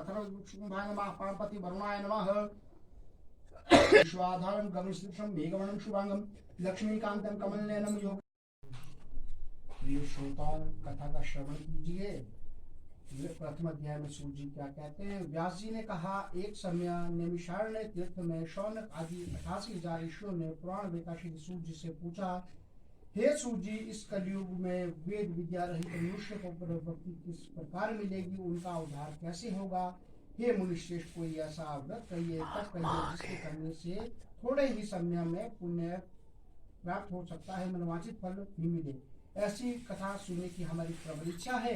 अथर्वशुंभाय नमः, पार्वती वरुणाय नमः। विश्वाधारं गगनसदृशं मेघवर्णं शुभांगं लक्ष्मीकांतं कमलनयनं योग। प्रिय श्रोताओं, कथा का श्रवण कीजिए। प्रथम अध्याय में सूर्य जी क्या कहते हैं। व्यास जी ने कहा, एक समय नैमिषारण्य तीर्थ में शौनक आदि 88,000 ऋषियों ने पुराण वेता श्री सूर्य जी से पूछा, हे सूर्य जी, इस कलयुग में वेद विद्या रहित मनुष्य को भक्ति किस प्रकार मिलेगी, उनका उद्धार कैसे होगा। हे मुनिश्रेष्ठ, कोई ऐसा व्रत कहिए, तप कहिए, जिसके करने से थोड़े ही समय में पुण्य प्राप्त हो सकता है, मनोवांछित फल भी मिले। ऐसी कथा सुनने की हमारी प्रबल इच्छा है।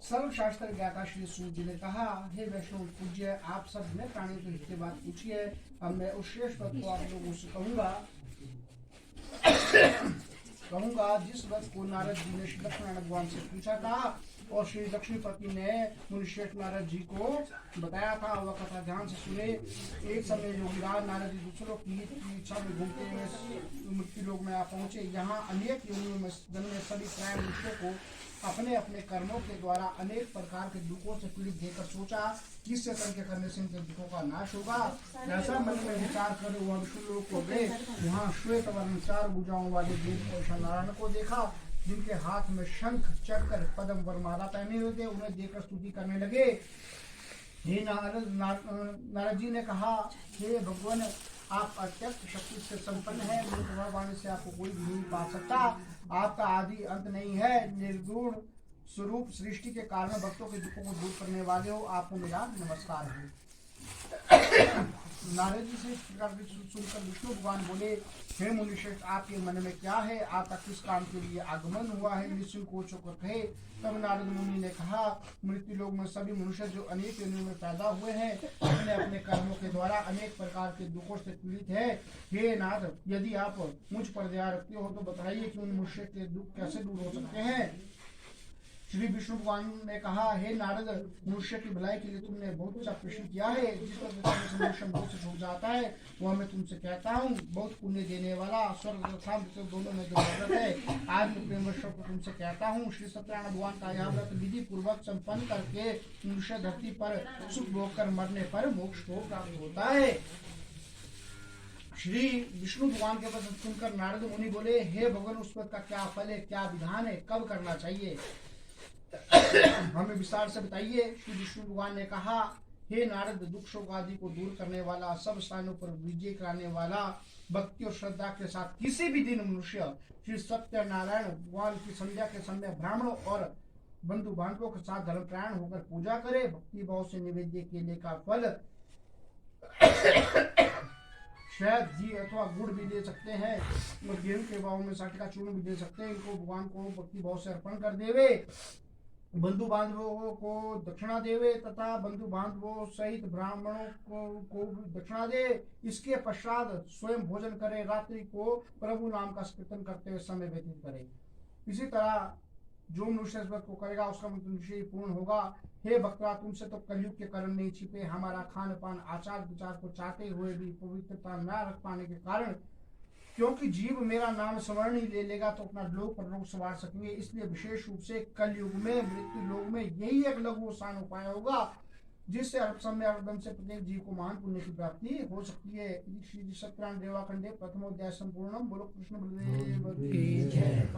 सर्वशास्त्र ज्ञाता श्री सूर्य जी ने कहा, हे वैष्णव पूज्य, आप सब ने प्राणियों के हित की बात पूछी है। अब मैं उस श्रेष्ठ व्रत को आप लोगों से कहूंगा जिस व्रत को नारद जी ने श्री लक्ष्मीनारायण भगवान से पूछा था और श्री लक्ष्मीपति ने मुनिश्रेष्ठ नारद जी को बताया था। वह कथा ध्यान से सुने। एक समय योगीराज नारद जी दूसरों की इच्छा में घूमते हुए मृत्यु लोक में आ पहुंचे। यहाँ अनेक योनियों में जन्मे सभी प्राय मनुष्यों को अपने अपने कर्मों के द्वारा अनेक प्रकार के दुखों से पीड़ित देखकर सोचा कि इससे कर्म करने से इनके दुखों का नाश होगा। ऐसा मन में विचार कर वह विष्णु लोक को गए। वहाँ श्वेत वर्ण 4 भुजाओं वाले देव नारायण को देखा, जिनके हाथ में शंख चक्र पद्म वरमाला पहने हुए थे। उन्हें देखकर स्तुति करने लगे। हे नारद जी ने कहा, हे भगवान, आप अत्यंत शक्ति से संपन्न है। मेरी प्रभावाणी से आपको कोई भी नहीं पा सकता। आपका आदि अंत नहीं है। निर्गुण स्वरूप सृष्टि के कारण भक्तों के दुखों को दूर करने वाले हो। आपको मेरा नमस्कार है। नारद जी से सुनकर विष्णु भगवान बोले, हे मुनिश्रेष्ठ, आपके मन में क्या है? आपका किस काम के लिए आगमन हुआ है? निसंकोच होकर कहे। तब नारद मुनि ने कहा, मृत्यु लोक में सभी मनुष्य जो अनेक योनियों में पैदा हुए हैं, अपने अपने कर्मों के द्वारा अनेक प्रकार के दुखों से पीड़ित है। हे नाथ, यदि आप मुझ पर दया रखते हो तो बताइए कि उन मनुष्य के दुख कैसे दूर हो सकते हैं। श्री विष्णु भगवान ने कहा, हे नारद, मनुष्य की भलाई के लिए तुमने बहुत अच्छा प्रश्न किया है। जिस पर मनुष्य बहुत से छूट जाता है, वह मैं तुमसे कहता हूँ। बहुत पुण्य देने वाला स्वर्ग तथा मृत्यु दोनों में जो व्रत है, आज मैं प्रेम वर्षों को तुमसे कहता हूँ। श्री सत्यनारायण भगवान का यह व्रत विधि पूर्वक संपन्न करके मनुष्य धरती पर सुख भोग कर मरने पर मोक्ष को प्राप्त होता है। श्री विष्णु भगवान के वचन सुनकर नारद मुनि बोले, हे भगवान, उस व्रत का क्या फल है, क्या विधान है, कब करना चाहिए, हमें विस्तार से बताइए। श्री विष्णु भगवान ने कहा, हे नारद, दुख शोक आदि को दूर करने वाला, सब स्थानों पर विजय कराने वाला, भक्ति और श्रद्धा के साथ किसी भी दिन मनुष्य श्री सत्यनारायण भगवान की संध्या के समय ब्राह्मणों और बंधु बांधवों के साथ धर्मपरायण होकर पूजा करे। भक्ति भाव से निवेद्य केले का फल शहद, घी अथवा गुड़ भी दे सकते हैं और गेहूं के भाव में साठ का चूर्ण भी दे सकते हैं। इनको भगवान को भक्ति भाव से अर्पण कर देवे। बंधु बांधवों को दक्षिणा देवे तथा बंधु बांधवों सहित ब्राह्मणों को दक्षिणा दे। इसके पश्चात स्वयं भोजन करे। रात्रि को प्रभु नाम का कीर्तन करते हुए समय व्यतीत करे। इसी तरह जो मनुष्य इस व्रत को करेगा उसका मनुष्य पूर्ण होगा। हे भक्तरा, तुमसे तो कलयुग के कर्म नहीं छिपे। हमारा खान पान आचार विचार को चाहते हुए भी पवित्रता न रख पाने के कारण, क्योंकि जीव मेरा नाम स्मरण ही ले लेगा तो अपना लोक परलोक संवार सकेंगे। इसलिए विशेष रूप से कलयुग में मृत्यु लोक में यही एक लघु आसान उपाय होगा, जिससे अल्प समय अल्पदम से प्रत्येक जीव को महान पुण्य की प्राप्ति हो सकती है। श्री सत्यनारायण देवाखंडे प्रथमोध्याय संपूर्णम। बोलो कृष्ण बलदेव की जय।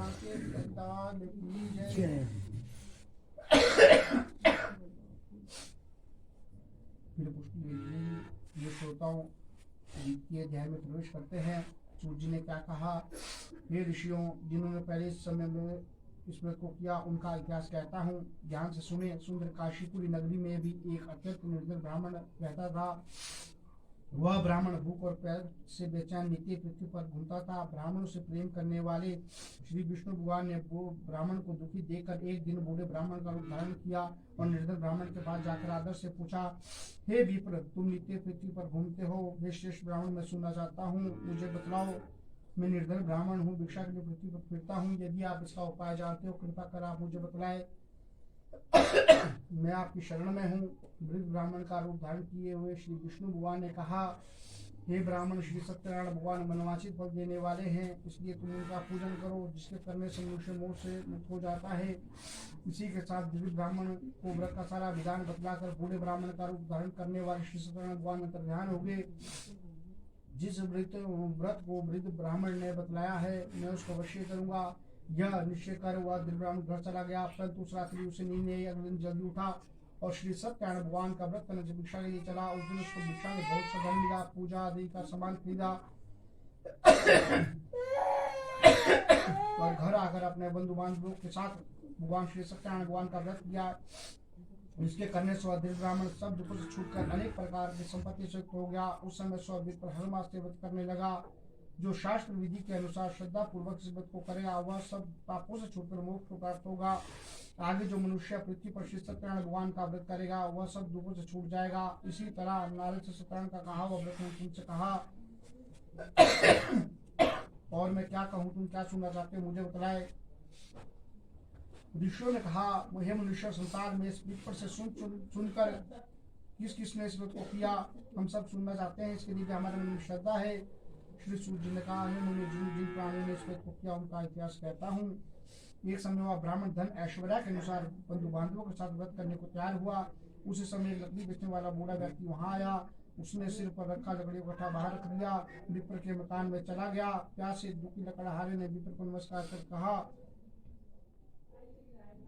ये श्रोताओं, द्वितीय अध्याय में प्रवेश करते हैं। सूर्य जी ने क्या कहा, हे ऋषियों, जिन्होंने पहले समय में इस व्रत को किया, उनका इतिहास कहता हूँ, ध्यान से सुने। सुंदर काशीपुरी नगरी में भी एक अत्यंत निर्धन ब्राह्मण रहता था। वह ब्राह्मण भूख और पैर से बेचैन नित्य पृथ्वी पर घूमता था। ब्राह्मणों से प्रेम करने वाले श्री विष्णु भगवान ने वो ब्राह्मण को दुखी देखकर एक दिन बूढ़े ब्राह्मण का रूप धारण किया और निर्धन ब्राह्मण के पास जाकर आदर से पूछा, हे विप्र, तुम नित्य पृथ्वी पर घूमते हो। हे श्रेष्ठ ब्राह्मण, मैं सुनना चाहता हूँ, मुझे बतलाओ। मैं निर्धन ब्राह्मण हूँ, भिक्षा के लिए पृथ्वी पर फिरता हूँ। यदि आप इसका उपाय जानते हो, कृपा कर आप मुझे बतलाए। मैं आपकी शरण में हूँ। वृद्ध ब्राह्मण का रूप धारण किए हुए श्री विष्णु भगवान ने कहा, हे ब्राह्मण, श्री सत्यनारायण भगवान मनवांछित फल देने वाले हैं, इसलिए तुम उनका पूजन करो, जिसके करने से मनुष्य मोह से मुक्त हो जाता है। इसी के साथ दिव्य ब्राह्मण को व्रत का सारा विधान बतलाकर बूढ़े ब्राह्मण का रूप धारण करने वाले श्री सत्यनारायण भगवान अंतर्ध्यान हो गए। जिस व्रत को वृद्ध ब्राह्मण ने बतलाया है, मैं उसको अवश्य करूंगा, यह निश्चय कर वह दिव्य ब्राह्मण घर चला गया। परंतु उस रात्रि उसे नींद नहीं आई। अगले दिन जल्दी उठा और श्री सत्यनारायण भगवान का व्रत करने से भिक्षा के लिए चला। उस दिन उसको भिक्षा में बहुत सा धन मिला, पूजा आदि का सामान खरीदा और घर आकर अपने बंधु बांधवों के साथ भगवान श्री सत्यनारायण भगवान का व्रत किया। इसके करने से दिव्य ब्राह्मण सब दुखों से छूटकर अनेक प्रकार की संपत्ति से युक्त हो गया। उस समय स्वविद पर हर मास से व्रत करने लगा। जो शास्त्र विधि के अनुसार श्रद्धा पूर्वक इस व्रत को करेगा, वह सब पापों से छूटकर मोक्ष को प्राप्त होगा। आगे जो मनुष्य पृथ्वी पर श्री सत्यनारायण भगवान का व्रत करेगा, वह सब दुखों से छूट जाएगा। इसी तरह नारद से सत्यनारायण का कहा वह व्रत ने तुमसे कहा, और मैं क्या कहूँ, तुम क्या सुनना चाहते हो, मुझे बतलाए। ऋषियों ने कहा, हे मनुष्य, संसार में इस विप्र से सुनकर किस किसने इस व्रत को किया, हम सब सुनना चाहते हैं, इसके लिए हमारे मन में श्रद्धा है। श्री सूर्य जी ने कहा, हे मुनि, जिन प्राणियों ने इस व्रत को किया उनका इतिहास कहता हूँ। एक समय वह ब्राह्मण धन ऐश्वर्या के अनुसार बंधु बांधवों के साथ व्रत करने को तैयार हुआ। उसी समय लकड़ी बेचने वाला बूढ़ा व्यक्ति वहां आया। उसने सिर पर रखा लकड़ी को उठा बाहर रख दिया, विप्र के मकान में चला गया। प्यास से दुखी लकड़हारे ने विप्र को नमस्कार कर कहा,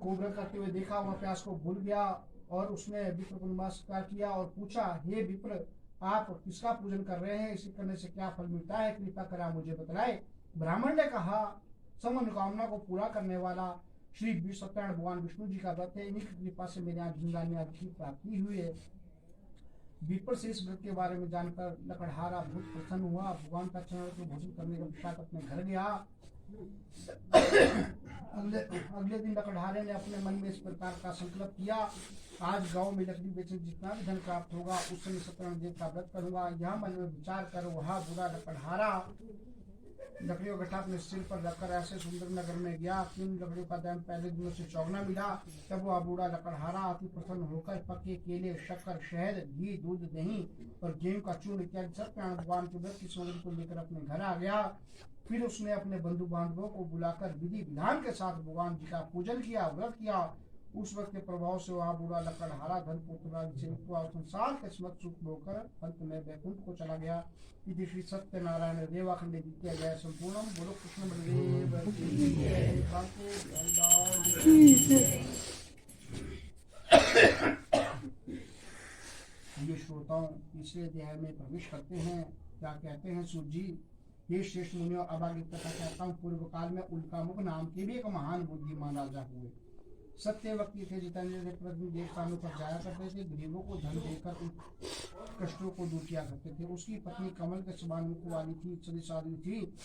को व्रत करते हुए देखा, वह प्यास को भूल गया और उसने विप्र को नमस्कार किया और पूछा, हे विप्र, आप किसका पूजन कर रहे हैं, इसे करने से क्या फल मिलता है, कृपा कर आप मुझे बतलाए। ब्राह्मण ने कहा, सब मनोकामना को पूरा करने वाला श्री सत्यनारायण भगवान विष्णु जी का व्रत है, इन्हीं की कृपा से मेरे यहाँ झिंगानी आदि की प्राप्ति हुई है। विप्र से इस व्रत के बारे में जानकर लकड़हारा बहुत प्रसन्न हुआ। भगवान का चरण को भोजन करने के पश्चात अपने घर गया। अगले दिन लकड़हारे ने अपने मन में इस प्रकार का संकल्प किया, आज गांव में लकड़ी बेचने जितना भी धन प्राप्त होगा, उस समय सत्यनारायण देव का व्रत करूंगा। यह मन में विचार कर वह बुरा लकड़हारा लकड़ियों का अपने सिर पर रखकर ऐसे सुंदर नगर में गया। 3 लकड़ियों का दाम पहले दिनों से चौगुना मिला। तब वह बूढ़ा लकड़हारा अति प्रसन्न होकर पक्के केले, शक्कर, शहद, घी, दूध, दही और गेहूं का चूर्ण इत्यादि सत्यनारायण भगवान के व्रत की सामग्री को लेकर अपने घर आ गया। फिर उसने अपने बंधु बांधवों को बुलाकर विधि विधान के साथ भगवान जी का पूजन किया, व्रत किया। उस वक्त के प्रभाव से वह बूढ़ा लकड़हारा धन पुत्र संसार के समस्त सुख होकर अंत में वैकुंठ को चला गया। इति श्री सत्यनारायण देवाखंडे द्वितीय अध्याय संपूर्णम। बोलो कृष्ण बलदेव की जय। ये श्रोताओं तीसरे अध्याय में प्रवेश करते हैं। क्या कहते हैं सूत जी, ये श्रेष्ठ मुनियों, अब आगे कथा कहता हूँ। पूर्व काल में उल्कामुख नाम के भी एक महान बुद्धिमान राजा हुए। सत्य व्यक्ति थे, जितेंद्र थे, प्रतिदिन देव स्थानों पर जाया करते थे, गरीबों को धन देकर उन कष्टों को दूर किया करते थे। उसकी पत्नी कमल के समान मुख वाली थी, सदी साध्वी थी।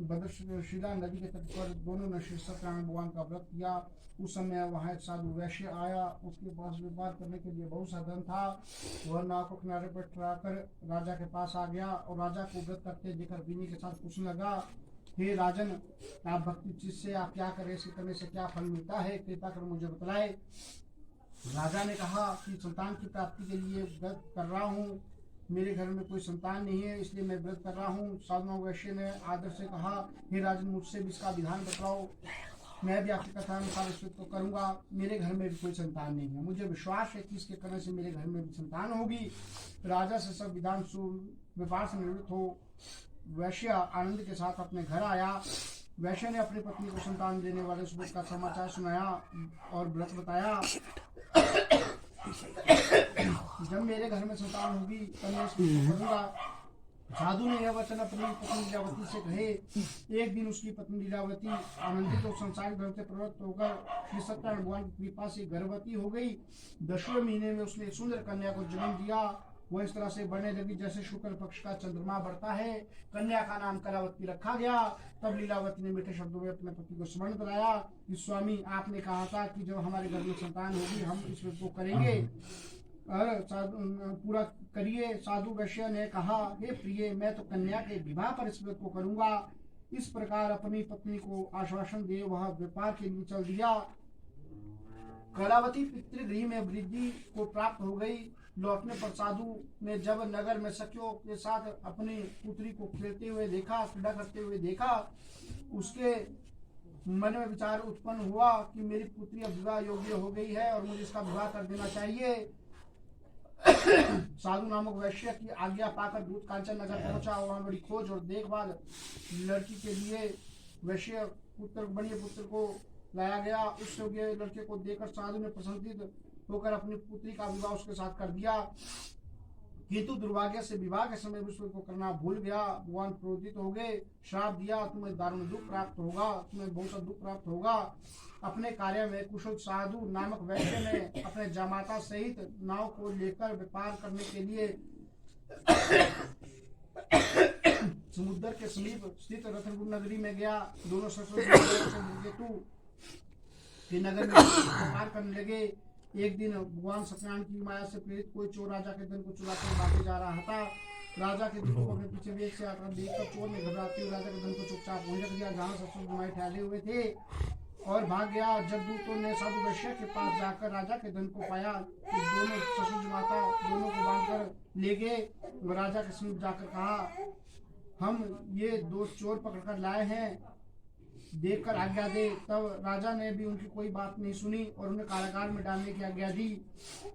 भद्रशिला नदी के तट पर दोनों ने श्री सत्यनारायण भगवान का व्रत किया। उस समय वहाँ एक साधु वैश्य आया। उसके पास व्यापार करने के लिए बहुत सा धन था। वह नाव को किनारे पर ठहराकर राजा के पास आ गया और राजा को व्रत करते देखकर विनय के साथ पूछने लगा, हे राजन, आप भक्ति चीज से आप क्या करें, इसे करने से क्या फल मिलता है, कृपा कर मुझे बतलाए। राजा ने कहा कि संतान की प्राप्ति के लिए व्रत कर रहा हूँ, मेरे घर में कोई संतान नहीं है, इसलिए मैं व्रत कर रहा हूँ। साधु वैश्य ने आदर से कहा, हे राजन, मुझसे भी इसका विधान बतलाओ, मैं भी आपकी कथा अनुसार इस व्रत को करूंगा। मेरे घर में भी कोई संतान नहीं है, मुझे विश्वास है कि इसके करने से मेरे घर में भी संतान होगी। राजा से सब विधान व्यापार से निवृत्त हो वैश्य आनंद के साथ अपने घर आया। वैश्य ने अपनी पत्नी को संतान देने वाले उस व्रत का समाचार सुनाया और व्रत बताया। जब मेरे घर में संतान होगी तब मैं इसको करूंगा। साधु ने यह वचन अपनी पत्नी लीलावती से कहे। एक दिन उसकी पत्नी लीलावती आनंदित और संसारिक धर्म से प्रवृत्त होकर श्री सत्यनारायण भगवान की कृपा से गर्भवती हो गई। 10वें महीने में उसने सुंदर कन्या को जन्म दिया। वह इस तरह से बढ़ने लगी जैसे शुक्ल पक्ष का चंद्रमा बढ़ता है। कन्या का नाम कलावती रखा गया। तब लीलावती ने मीठे शब्दों में अपने पति को स्मरण कराया कि स्वामी, आपने कहा था कि जब हमारे घर में संतान होगी हम इस व्रत को करेंगे, पूरा करिए। साधु वैश्य ने कहा, हे प्रिय, मैं तो कन्या के विवाह पर इस व्रत को करूंगा। इस प्रकार अपनी पत्नी को आश्वासन दे वह व्यापार के लिए चल दिया। कलावती पितृगृह में वृद्धि को प्राप्त हो गई। लौटने पर साधु ने जब नगर में सखियों के साथ अपनी पुत्री को खेलते हुए देखा, क्रीड़ा करते हुए देखा, उसके मन में विचार उत्पन्न हुआ कि मेरी पुत्री अब विवाह योग्य हो गई है और मुझे इसका विवाह कर देना चाहिए। साधु नामक वैश्य की आज्ञा पाकर दूत कांचन नगर पहुंचा। वहां बड़ी खोज और देखभाल लड़की के लिए वैश्य पुत्र बनिए पुत्र को लाया गया। उस योग्य लड़के को देखकर साधु ने प्रसन्नित होकर अपनी पुत्री का विवाह उसके साथ कर दिया, किंतु दुर्भाग्य से विवाह के समय विश्व को करना भूल गया। भगवान क्रोधित हो गए, श्राप दिया, तुम्हें दारुण दुख प्राप्त होगा, तुम्हें बहुत दुख प्राप्त होगा। अपने कार्य में कुशल साधु नामक वैश्य ने अपने जामाता सहित नाव को लेकर व्यापार करने के लिए समुद्र के समीप स्थित रत्नपुर नगरी में गया। दोनों केतु के नगर में व्यापार करने लगे। एक दिन भगवान सत्यनारायण की माया से प्रेरित कोई चोर राजा के धन को चुराकर भागे जा रहा था। राजा के दूतों को अपने पीछे वेग से आकर देखकर चोर ने घबराते हुए राजा के धन को चुपचाप वहीं रख दिया जहाँ ससुर ठहरे हुए थे और भाग गया। जब दूतों ने साधु वैश्य के पास जाकर राजा के धन को पाया तो दोनों ससुर माता दोनों को बांधकर ले गए। राजा के समीप जाकर कहा, हम ये दो चोर पकड़कर लाए हैं, देखकर आज्ञा दे। तब राजा ने भी उनकी कोई बात नहीं सुनी और उन्हें कारागार में डालने की आज्ञा दी।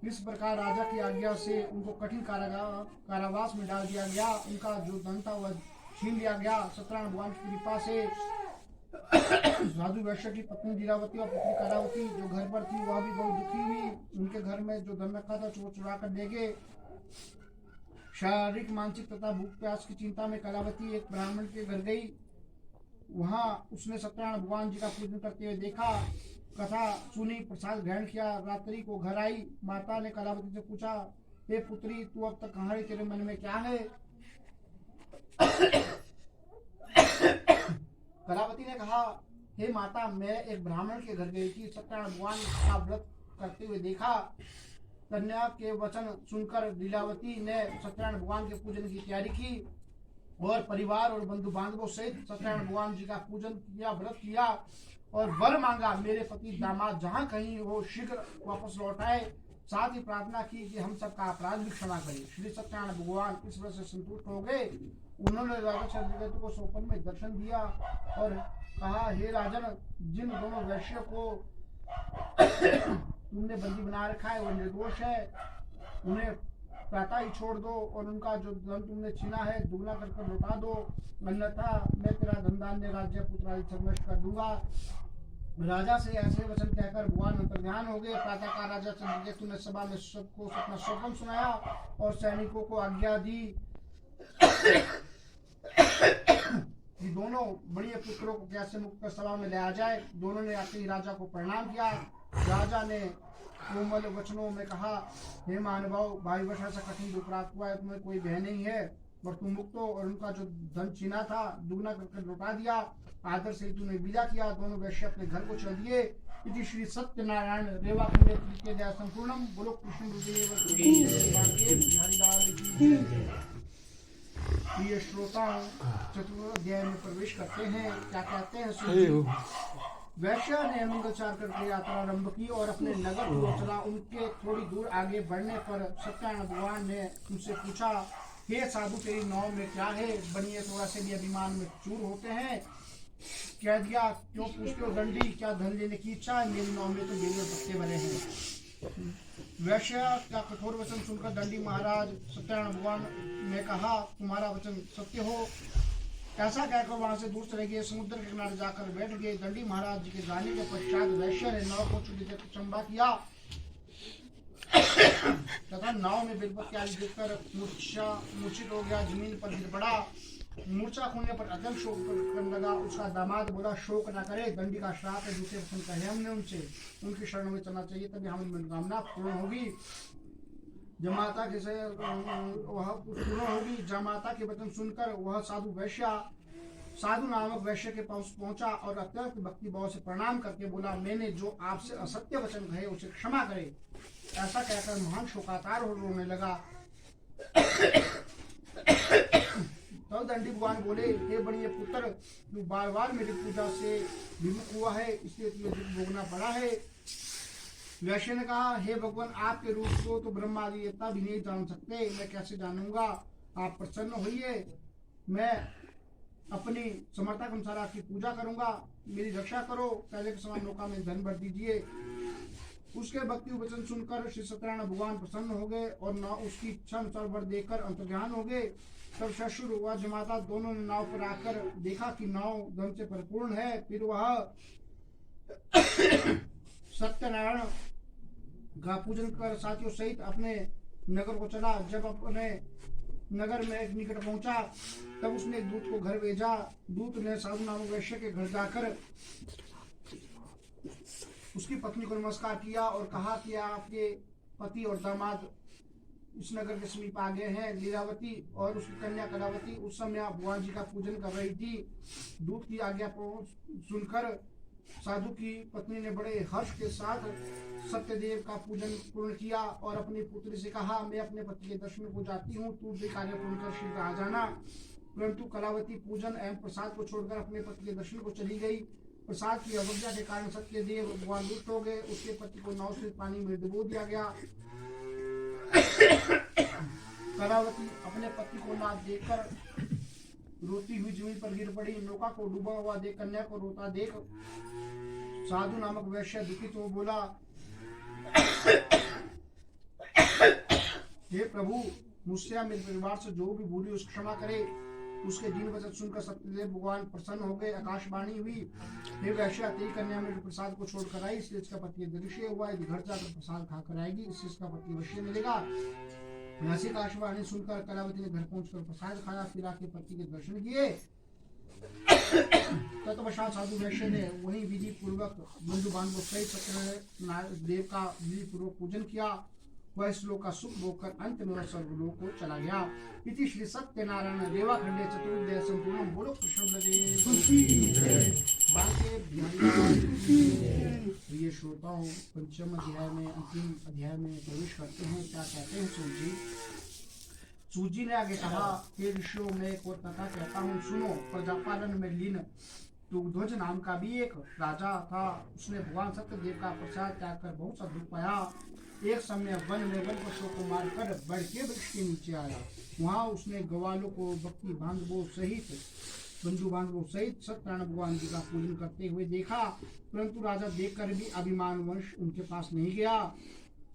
इस प्रकार राजा की आज्ञा से उनको कठिन कारावास में डाल दिया गया। उनका जो धन था वह छीन लिया गया। सत्यनारायण भगवान की कृपा से साधु वैश्य की पत्नी लीलावती और पुत्री कलावती जो घर पर थी वह भी बहुत दुखी हुई। उनके घर में जो धन रखा था चोर चुरा कर ले गए। शारीरिक, मानसिक तथा भूख प्यास की चिंता में कलावती एक ब्राह्मण के घर गई। वहां उसने सत्यनारायण भगवान जी का पूजन करते हुए देखा, कथा सुनी, प्रसाद ग्रहण किया। रात्रि को घर आई। माता ने कलावती से पूछा, हे पुत्री, तू अब तक कहाँ है? तेरे मन में क्या है? कलावती ने कहा, हे माता, मैं एक ब्राह्मण के घर गई थी, सत्यनारायण भगवान का व्रत करते हुए देखा। कन्या के वचन सुनकर लीलावती ने सत्यनारायण भगवान के पूजन की तैयारी की और परिवार और बंधु बांधवों सहित सत्यनारायण भगवान जी का पूजन किया, व्रत किया और वर मांगा, मेरे पति दामाद जहाँ कहीं हो शीघ्र वापस लौट आए। साथ ही प्रार्थना की कि हम सबका अपराध भी क्षमा करें। श्री सत्यनारायण भगवान इस वजह से संतुष्ट हो गए। उन्होंने राजा चंद्रकेतु को स्वप्न में दर्शन दिया और कहा, हे राजन, जिन दोनों वैश्यों को तुमने बंदी बना रखा है वो निर्दोष है, उन्हें प्रातः ही छोड़ दो और उनका जो धन तुमने छीना है दुगना कर लौटा दो, अन्यथा मैं तेरा धन धान्य राज्य पुत्र आदि सब नष्ट कर दूंगा। राजा से ऐसे वचन कहकर भगवान अंतर्ध्यान हो गए। प्रातःकाल राजा चंद्रकेतु ने सभा में सबको अपना स्वप्न सुनाया और सैनिकों को आज्ञा दी कि दोनों बड़े पुत्रों को कैसे मुक्त कर सभा में लाया जाए। दोनों ने आते ही राजा को प्रणाम किया। राजा ने कोमल वचनों में कहा, हे महानुभाव, भाई वर्ष ऐसा कठिन दुख प्राप्त हुआ है, तुम्हें कोई भय नहीं है और तुम मुक्त हो और उनका जो धन छीना था दुगना करके लौटा दिया। आदर से तूने विदा किया। दोनों वैश्य अपने घर को चल दिए। इति श्री सत्यनारायण रेवा कुंडे तृतीय अध्याय संपूर्णम। बोलो कृष्ण गुरुदेव हरिलाल की। प्रिय श्रोता, चतुर्थ अध्याय में प्रवेश करते हैं। क्या कहते हैं? वैश्य ने मंगलचार करके यात्रा आरंभ की और अपने नगर को चला। उनके थोड़ी दूर आगे बढ़ने पर सत्यनारायण भगवान ने उनसे पूछा, हे साधु, तेरी नाव में क्या है? बनिए थोड़ा से भी अभिमान में चूर होते हैं। कह दिया, क्यों पूछते हो दंडी, क्या धन लेने की इच्छा है? मेरी नाव में तो बेल और पत्ते भरे हैं। वैश्य का कठोर वचन सुनकर दंडी महाराज सत्यनारायण भगवान ने कहा, तुम्हारा वचन सत्य हो। ऐसा कहकर वहां से दूर चले गए। समुद्र के किनारे जाकर बैठ गए। दंडी महाराज जी के जाने के पश्चात वैश्य ने नाव को चुली देकर चंबा किया तथा नाव में बेलपत्ती आदि देखकर मूर्छित हो गया, जमीन पर गिर पड़ा। मूर्छा खुलने पर अत्यंत शोक करने लगा। उसका दामाद बोला, शोक न करे, दंडी का श्राप है। दूसरे वचन कहे हमने उनसे, उनकी शरण में चलना चाहिए, तभी हमारी मनोकामना पूर्ण होगी। जमाता के से वह पूर्ण होगी। जमाता के वचन सुनकर वह साधु नामक वैश्य के पास पहुंचा और अत्यंत भक्ति भाव से प्रणाम करके बोला, मैंने जो आपसे असत्य वचन कहे उसे क्षमा करे। ऐसा कहकर महान शोकातार हो रोने लगा। तब दंडी भगवान बोले, हे बड़े पुत्र, तू बार बार मेरी पूजा से विमुख हुआ है, इसलिए तुझे दुख भोगना पड़ा है। वैश्य ने कहा, हे भगवान, आपके रूप को तो ब्रह्मा आदि देवता भी नहीं जान सकते, मैं कैसे जानूंगा? आप प्रसन्न होइए, मैं अपनी समर्था के अनुसार आपकी पूजा करूंगा, मेरी रक्षा करो, पहले के समान नौका में धन भर दीजिए। उसके भक्ति वचन सुनकर श्री सत्यनारायण भगवान प्रसन्न हो गए और नाव उसकी इच्छा अनुसार वर देकर अंतर्ध्यान हो गए। तब ससुर व जमाता दोनों ने नाव पर आकर देखा कि नाव धन से परिपूर्ण है। फिर वह सत्यनारायण का पूजन कर साथियों सहित अपने नगर को चला। जब अपने नगर में एक निकट पहुंचा तब उसने एक दूत को घर भेजा। दूत ने साधु नामक वैश्य के घर जाकर उसकी पत्नी को नमस्कार किया और कहा कि आपके पति और दामाद इस नगर के समीप आ गए हैं। लीलावती और उसकी कन्या कलावती उस समय भगवान जी का पूजन कर रही थी। दूत की आज्ञा सुनकर साधु की पत्नी ने बड़े हर्ष के साथ सत्यदेव का पूजन पूर्ण किया और अपनी पुत्री से कहा, मैं अपने पति के दर्शन को जाती हूँ, तू भी कार्य पूर्ण कर शीघ्र आ जाना। परंतु कलावती पूजन एवं प्रसाद को छोड़कर अपने पति के दर्शन को चली गई। प्रसाद की अवज्ञा के कारण सत्यदेव भगवान रुष्ट हो गए। उसके पति को नाव से पानी में डुबो दिया गया। कलावती अपने पति को ना देखकर रोती हुई जमीन पर गिर पड़ी। नौका को डूबा हुआ देख, कन्या को रोता देख साधु नामक वैश्य दुखित हो बोला, हे प्रभु, मुझसे मेरे परिवार से जो भी भूली उस क्षमा करे। उसके दीन वचन सुनकर सत्यदेव भगवान प्रसन्न हो गए। आकाशवाणी हुई, हे वैश्य, तेरी कन्या मेरे प्रसाद को छोड़कर आई, इसलिए इसका पति दृश्य हुआ। यदि घर जाकर प्रसाद खाकर आएगी, इससे इसका पति अवश्य मिलेगा। ऐसी आकाशवाणी सुनकर कलावती ने घर पहुंचकर प्रसाद खाया, फिर आके पति के दर्शन किए। तत्पश्चात साधु वैश्य ने वही विधि पूर्वक बंधु बांधवों सहित सत्यनारायण का विधि पूर्वक पूजन किया। वह इस लोक का सुख भोगकर अंत में स्वर्गलोक को चला गया। इति श्री सत्यनारायण रेवाखंडे चतुर्दय संपूर्ण बोलो कृष्ण प्रिय श्रोताओं, पंचम अध्याय में अंतिम अध्याय में प्रवेश करते हैं। क्या कहते हैं सूत जी ने आगे कहा, हे ऋषियों, मैं एक और कथा कहता हूँ, सुनो। प्रजापालन में लीन तुगध्वज नाम का भी एक राजा था। उसने भगवान सत्यदेव का प्रसाद त्याग कर बहुत सा दुख पाया। एक समय वन में वन पशुओं को मारकर बढ़ के वृक्ष के नीचे आया। वहां उसने ग्वालों को भक्ति बांधवों सहित बंधु बांधवों सहित सत्यनारायण भगवान जी का पूजन करते हुए देखा। परंतु राजा देखकर भी अभिमान वंश उनके पास नहीं गया।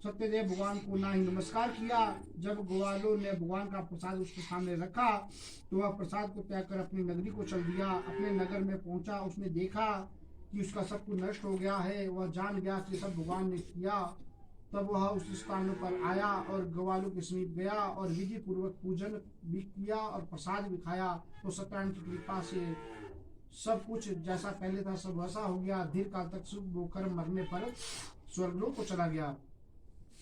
सत्यदेव भगवान को ना ही नमस्कार किया। जब ग्वालों ने भगवान का प्रसाद उसके सामने रखा तो वह प्रसाद को त्याग कर अपनी नगरी को चल दिया। अपने नगर में पहुंचा, उसने देखा कि उसका सब कुछ नष्ट हो गया है। वह जान गया कि सब भगवान ने किया। तब वह उस स्थान पर आया और ग्वालों के समीप गया और विधि पूर्वक पूजन भी किया और प्रसाद भी खाया। तो सत्यनारायण की कृपा से सब कुछ जैसा पहले था सब वैसा हो गया। दीर्घ काल तक सुख भोगकर मरने पर स्वर्गलोक को चला गया।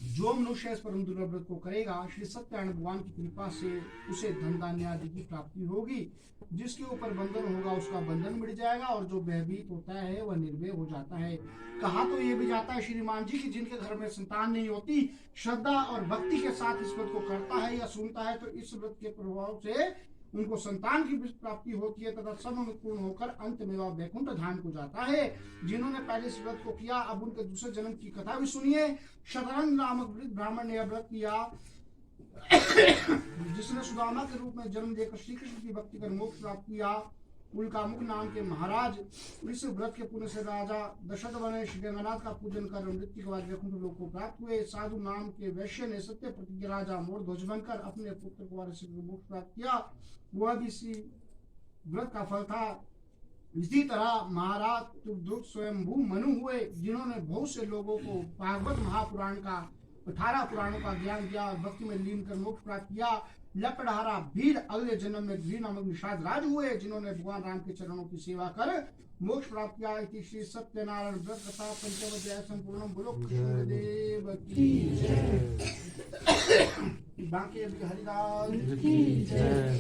जो मनुष्य इस परम दुर्लभ व्रत को करेगा, श्री सत्यनारायण भगवान की कृपा से उसे धन धान्य आदि की प्राप्ति होगी। जिसके ऊपर बंधन होगा उसका बंधन मिट जाएगा और जो भयभीत होता है वह निर्भय हो जाता है। कहा तो ये भी जाता है श्रीमान जी की जिनके घर में संतान नहीं होती, श्रद्धा और भक्ति के साथ इस व्रत को करता है या सुनता है तो इस व्रत के प्रभाव से उनको संतान की प्राप्ति होती है तथा सब पूर्ण होकर अंत में वह वैकुंठ धाम को जाता है। जिन्होंने पहले इस व्रत को किया, अब उनके दूसरे जन्म की कथा भी सुनिए। शतरंग नामक ब्राह्मण ने व्रत किया, जिसने सुदामा के रूप में जन्म देकर श्री कृष्ण की भक्ति कर मोक्ष प्राप्त किया। उल्कामुख नाम के महाराज इस व्रत के पुण्य से राजा दशरथ बने। श्री गंगानाथ का पूजन कर मृत्यु के बाद वैकुंठ लोक को प्राप्त हुए। साधु नाम के वैश्य ने सत्य प्रतिज्ञा राजा मोरध्वज बनकर अपने पुत्र को मोक्ष प्राप्त किया। वह भी इसी व्रत का फल था। इसी तरह महाराज तुगध्वज स्वयंभू मनु हुए, जिन्होंने बहुत से लोगों को भागवत महापुराण का 18 पुराणों का ज्ञान दिया और भक्ति में लीन कर मोक्ष प्राप्त किया। लकड़हारा भीड़ अगले जन्म में गृह नामक निषाद राज हुए, जिन्होंने भगवान राम के चरणों की सेवा कर मोक्ष प्राप्त किया। इति श्री सत्यनारायण व्रत कथा पंचम अध्याय संपूर्ण। बोलो कृष्णदेव की जय। बांके हरिदास की जय।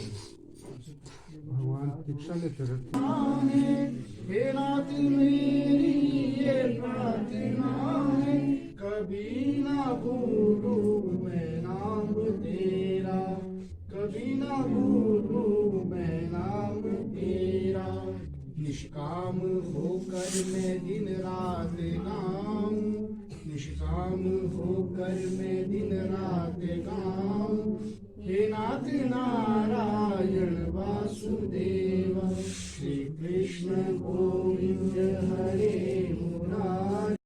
भगवान दीक्षा लेते रहते। हे नाथ मेरी ये प्रार्थना है, कभी ना भूलूं मैं नाम तेरा, कभी ना भूलूं मैं नाम तेरा। निष्काम होकर मैं दिन रात नाऊं, निष्काम होकर मैं दिन रात गाऊं, हे नाथ नारायण वासुदेव, श्री कृष्ण गोविंद हरे मुरारी।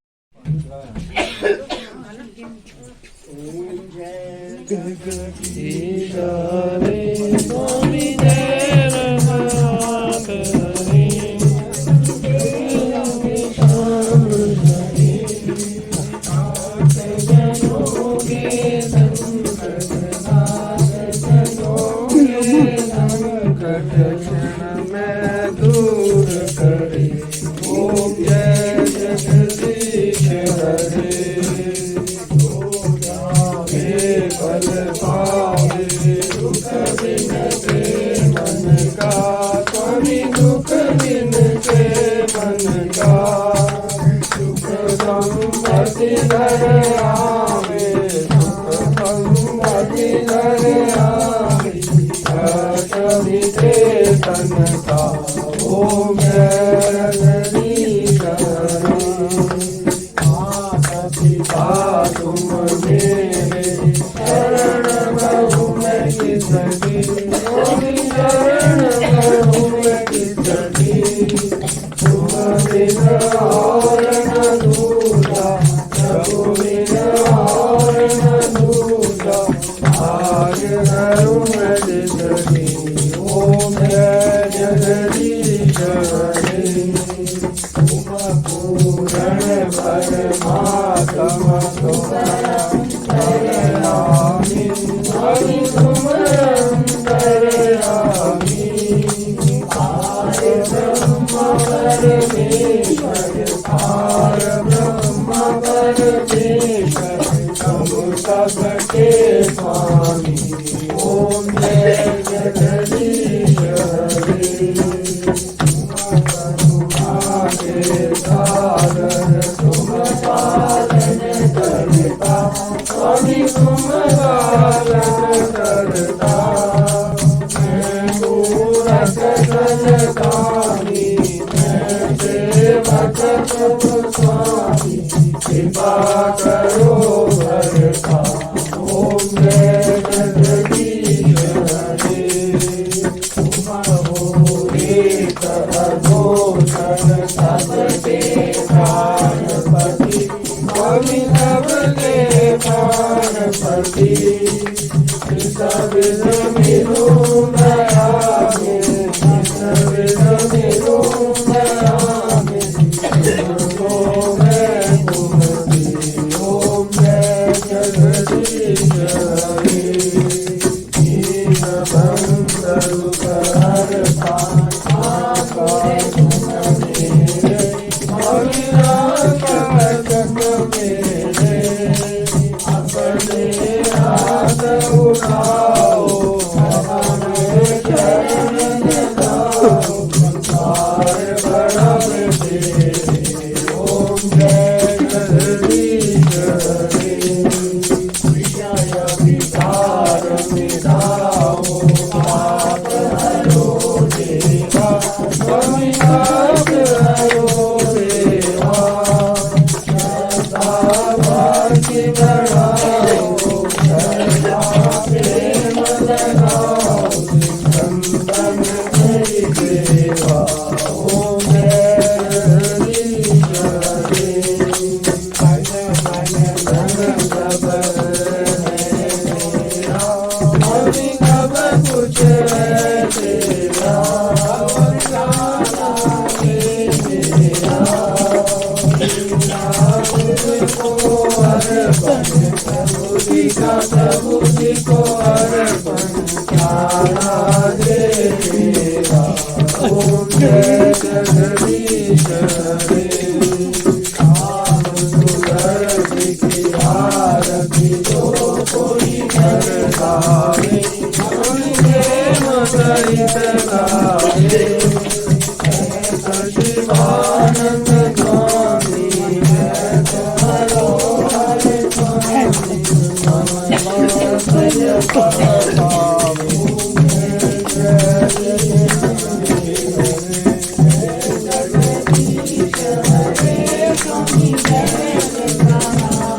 ओम जय जगदीश हरे स्वामी देव नाथ हरे। दूर करे ओम जय जगदीश हरे। फल पावे दुख बिनते मन का, स्वामी दुख बिनते मन का, सुख संपत्ति धर आवे, सुख संपत्ति धर आवे, कविते तन का ओम जगदीश हरे। माता पिता तुम मेरे शरण बहु मैं किसकी, शरण बहु मैं किसकी, तुम बिन और न दूजा, प्रभु बिन और न दूजा, आज करूं मैं जिसकी ओम जगदीश हरे। तुम पूर्ण परमात्मा अंतर्यामी, स्वामी तुम अंतर्यामी, पार ब्रह्म परमेश्वर, पार ब्रह्म परमेश्वर, तुम सबके स्वामी ओम जय जगदीश हरे। के सागर तुम पालन करता, स्वामी तुम पालन करता, मैं मूरख धनधानी, मैं सेवक तुम स्वामी, कृपा करो भरता ओम जय जगदीश हरे। तुम हो एक अघोषण सबके प्राणपति, स्वामी सबके प्राणपति, सब मिलो दया में, सब मिलो दया में, तुमको मैं तुमकी ओम जय जगदीश हरे। दीन बंधु करता अपने हाथ उठाओ, चरण लगाओ, संसार बड़ा तेरे ओम जय जगदीश हरे। विषय विकार मिटाओ, पाप हरो देवा, स्वामी पाप हरो देवा, श्रद्धा भक्ति बढ़ाओ, श्रद्धा प्रेम लगाओ, संतन मेरी देवा ओम जय जगदीश हरे। मन मन धन सब है तेरा, अभी कब कुछ है तेरा, प्रभु जी को अर्पण जाना दे तेरा ओम जय जगदीश हरे। काम सुदर्द की आरती जो कोई कर गावे, प्रेम सहित गावे, सचिवानंद स्वामी है तुम्हारो हरे स्वामी, जय जगदीश हरे स्वामी जय जगन्नाथ।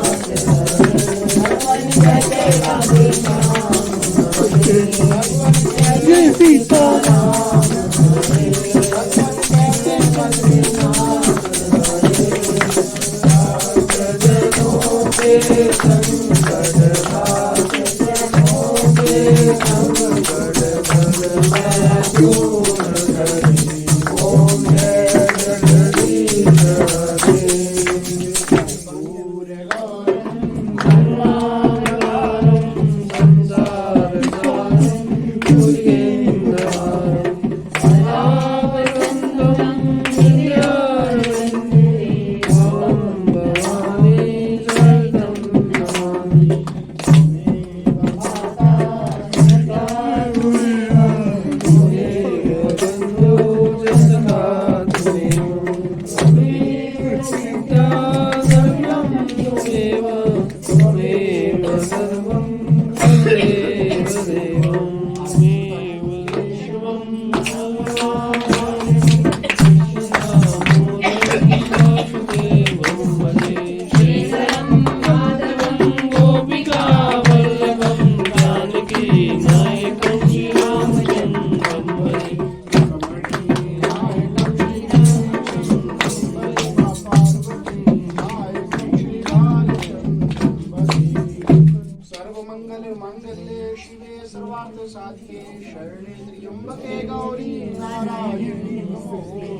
सर्वमंगल मांगल्ये शिवे सर्वार्थ साधिके शरणे त्र्यंबके गौरी नारायणी नमोस्तुते।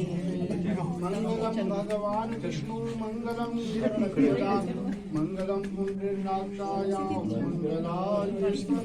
मंगलम भगवान विष्णु मंगलम गरुड़ध्वजा मंगलम पुंडरीकाक्षाय मंगलाय विष्णु।